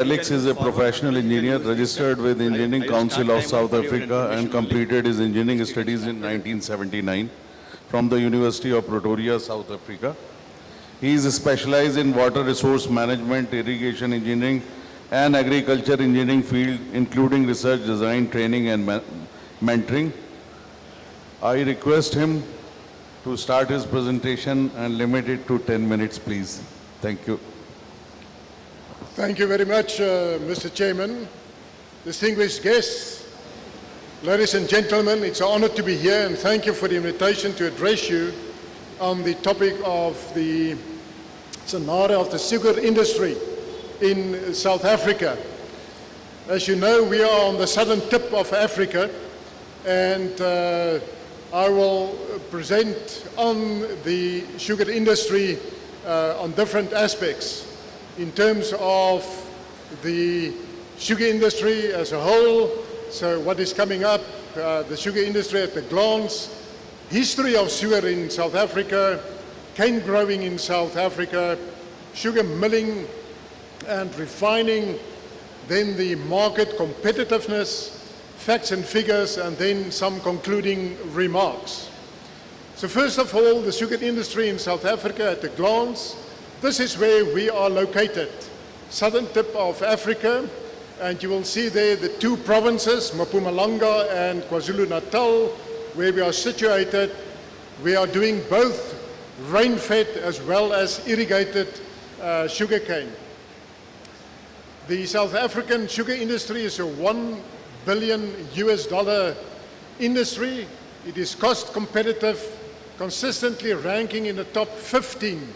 Felix is a professional engineer registered with the Engineering Council of South Africa and completed his engineering studies in 1979 from the University of Pretoria, South Africa. He is specialized in water resource management, irrigation engineering, and agriculture engineering field, including research, design, training, and mentoring. I request him to start his presentation and limit it to 10 minutes, please. Thank you. Thank you very much, Mr. Chairman. Distinguished guests, ladies and gentlemen, it's an honor to be here and thank you for the invitation to address you on the topic of the scenario of the sugar industry in South Africa. As you know, we are on the southern tip of Africa, and I will present on the sugar industry on different aspects in terms of the sugar industry as a whole, so what is coming up, the sugar industry at a glance, history of sugar in South Africa, cane growing in South Africa, sugar milling and refining, then the market competitiveness, facts and figures, and then some concluding remarks. So first of all, the sugar industry in South Africa at a glance. This is where we are located, southern tip of Africa, and you will see there the two provinces, Mpumalanga and KwaZulu-Natal, where we are situated. We are doing both rain-fed as well as irrigated sugarcane. The South African sugar industry is a $1 billion industry. It is cost competitive, consistently ranking in the top 15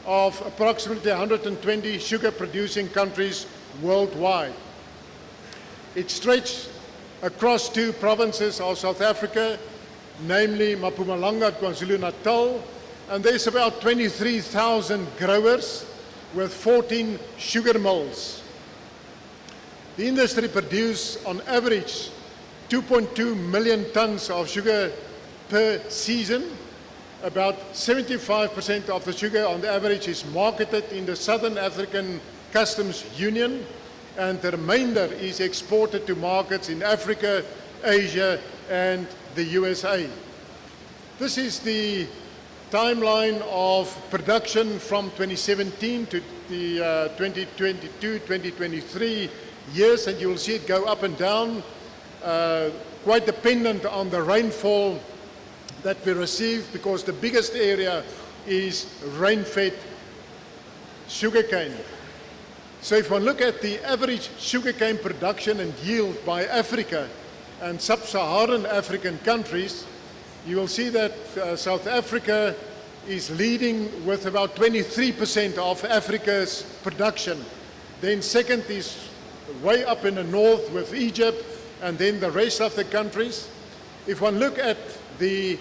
of approximately 120 sugar-producing countries worldwide. It stretched across two provinces of South Africa, namely Mpumalanga and KwaZulu-Natal, and there's about 23,000 growers with 14 sugar mills. The industry produces, on average, 2.2 million tons of sugar per season. About 75% of the sugar on the average is marketed in the Southern African Customs Union, and the remainder is exported to markets in Africa, Asia, and the USA. This is the timeline of production from 2017 to the 2022-2023 years, and you will see it go up and down, quite dependent on the rainfall that we receive, because the biggest area is rain-fed sugarcane. So if one look at the average sugarcane production and yield by Africa and sub-Saharan African countries, you will see that South Africa is leading with about 23% of Africa's production. Then second is way up in the north with Egypt, and then the rest of the countries. If one look at the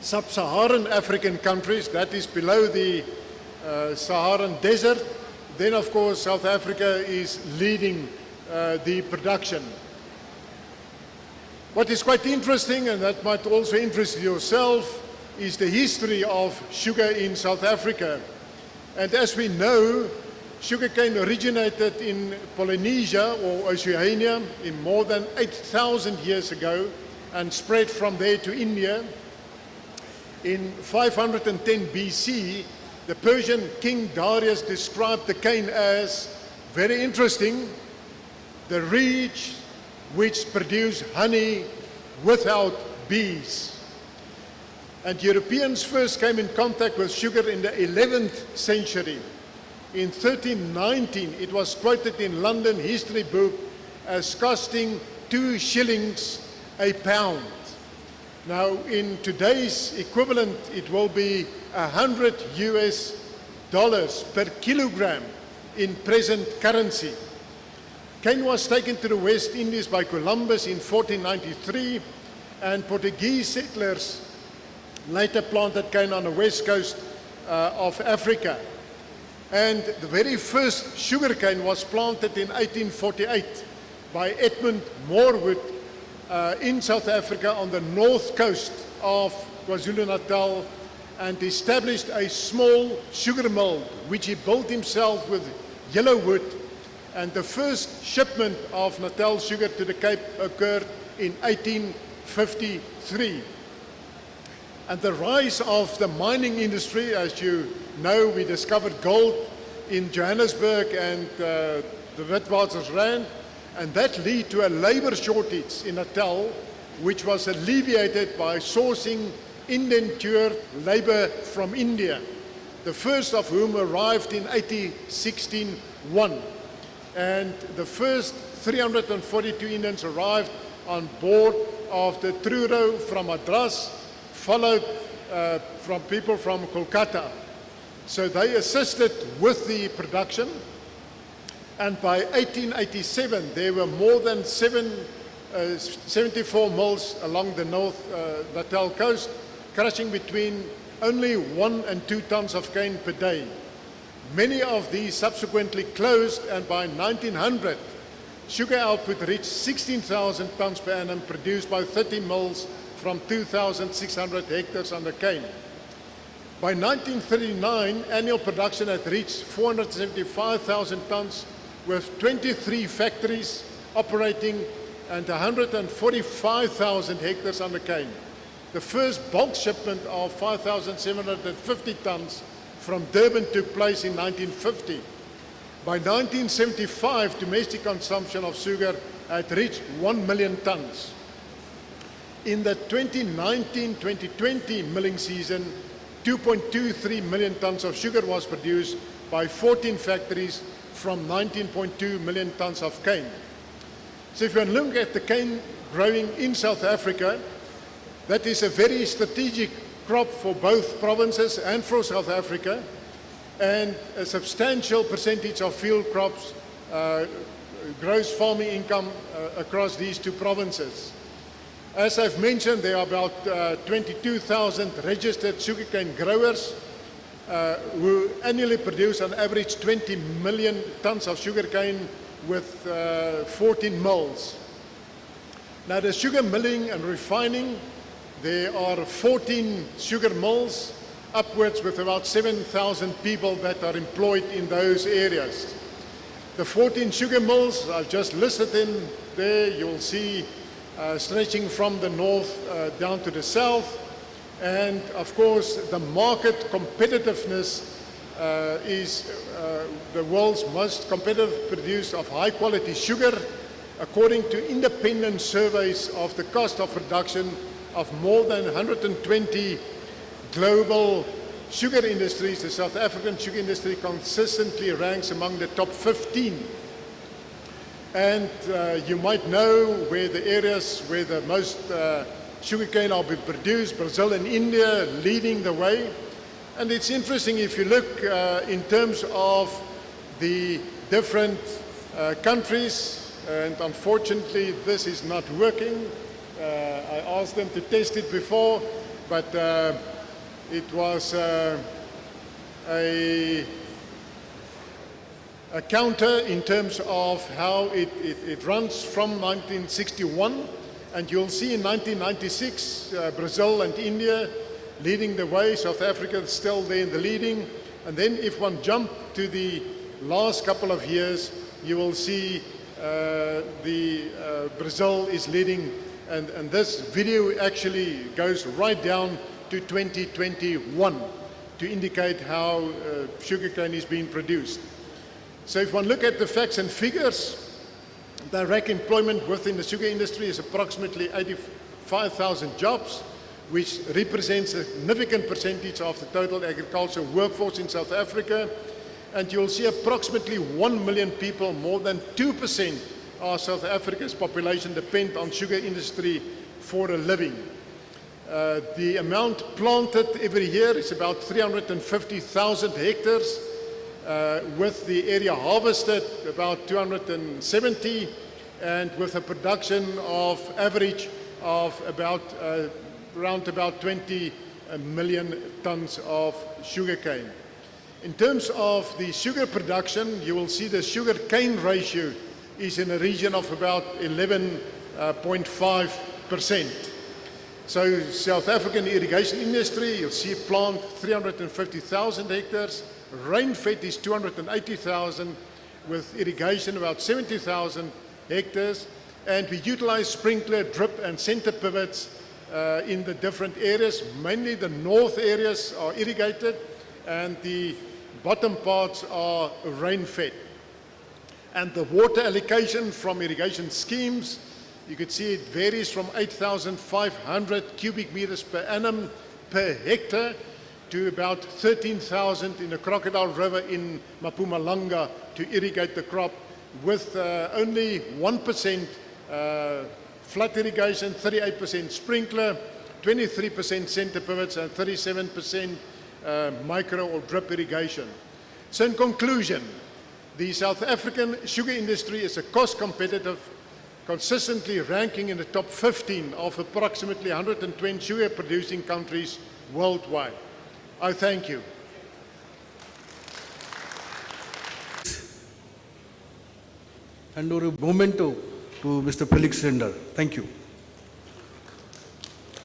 sub-Saharan African countries, that is below the Saharan desert, then of course South Africa is leading the production. What is quite interesting, and that might also interest yourself, is the history of sugar in South Africa. And as we know, sugarcane originated in Polynesia or Oceania in more than 8,000 years ago and spread from there to India. In 510 BC, the Persian king Darius described the cane as, very interesting, the reed which produced honey without bees. And Europeans first came in contact with sugar in the 11th century. In 1319, it was quoted in London history book as costing 2 shillings a pound. Now, in today's equivalent, it will be $100 per kilogram in present currency. Cane was taken to the West Indies by Columbus in 1493, and Portuguese settlers later planted cane on the west coast of Africa. And the very first sugarcane was planted in 1848 by Edmund Morewood in South Africa on the north coast of KwaZulu-Natal, and established a small sugar mill, which he built himself with yellow wood, and the first shipment of Natal sugar to the Cape occurred in 1853. And the rise of the mining industry, as you know, we discovered gold in Johannesburg and the Witwatersrand, and that led to a labor shortage in Natal, which was alleviated by sourcing indentured labor from India, the first of whom arrived in 1861. And the first 342 Indians arrived on board of the Truro from Madras, followed from people from Kolkata. So they assisted with the production, and by 1887 there were more than 74 mills along the North Natal coast, crushing between only 1 and 2 tons of cane per day. Many of these subsequently closed, and by 1900 sugar output reached 16,000 tons per annum, produced by 30 mills from 2,600 hectares under cane. By 1939, annual production had reached 475,000 tons, with 23 factories operating and 145,000 hectares under cane. The first bulk shipment of 5,750 tons from Durban took place in 1950. By 1975, domestic consumption of sugar had reached 1 million tons. In the 2019-2020 milling season, 2.23 million tons of sugar was produced by 14 factories from 19.2 million tons of cane. So if you look at the cane growing in South Africa, that is a very strategic crop for both provinces and for South Africa, and a substantial percentage of field crops gross farming income across these two provinces. As I've mentioned, there are about 22,000 registered sugarcane growers who annually produce on average 20 million tons of sugarcane with 14 mills. Now the sugar milling and refining, there are 14 sugar mills, upwards with about 7,000 people that are employed in those areas. The 14 sugar mills I've just listed in there, you'll see stretching from the north down to the south. And of course, the market competitiveness is the world's most competitive producer of high quality sugar, according to independent surveys of the cost of production of more than 120 global sugar industries. The South African sugar industry consistently ranks among the top 15. And you might know where the areas where the most sugarcane are being produced, Brazil and India leading the way. And it's interesting if you look in terms of the different countries, and unfortunately this is not working. I asked them to test it before, but it was a counter in terms of how it runs from 1961. And you'll see in 1996, Brazil and India leading the way, South Africa still there in the leading. And then if one jump to the last couple of years, you will see Brazil is leading. And this video actually goes right down to 2021 to indicate how sugarcane is being produced. So if one look at the facts and figures, direct employment within the sugar industry is approximately 85,000 jobs, which represents a significant percentage of the total agricultural workforce in South Africa. And you'll see approximately 1 million people, more than 2% of South Africa's population depend on sugar industry for a living. The amount planted every year is about 350,000 hectares, with the area harvested about 270, and with a production of average of about around about 20 million tons of sugarcane. In terms of the sugar production, you will see the sugar cane ratio is in a region of about 11.5%. So South African irrigation industry, you'll see plant 350,000 hectares, rain-fed is 280,000, with irrigation about 70,000 hectares, and we utilize sprinkler, drip and center pivots in the different areas. Mainly the north areas are irrigated and the bottom parts are rain-fed. And the water allocation from irrigation schemes, you can see it varies from 8,500 cubic meters per annum per hectare to about 13,000 in the Crocodile River in Mpumalanga to irrigate the crop, with only 1% flood irrigation, 38% sprinkler, 23% center pivots and 37% micro or drip irrigation. So in conclusion, the South African sugar industry is a cost competitive, consistently ranking in the top 15 of approximately 120 sugar producing countries worldwide. I thank you. And a memento to Mr. Felix Reinders. Thank you.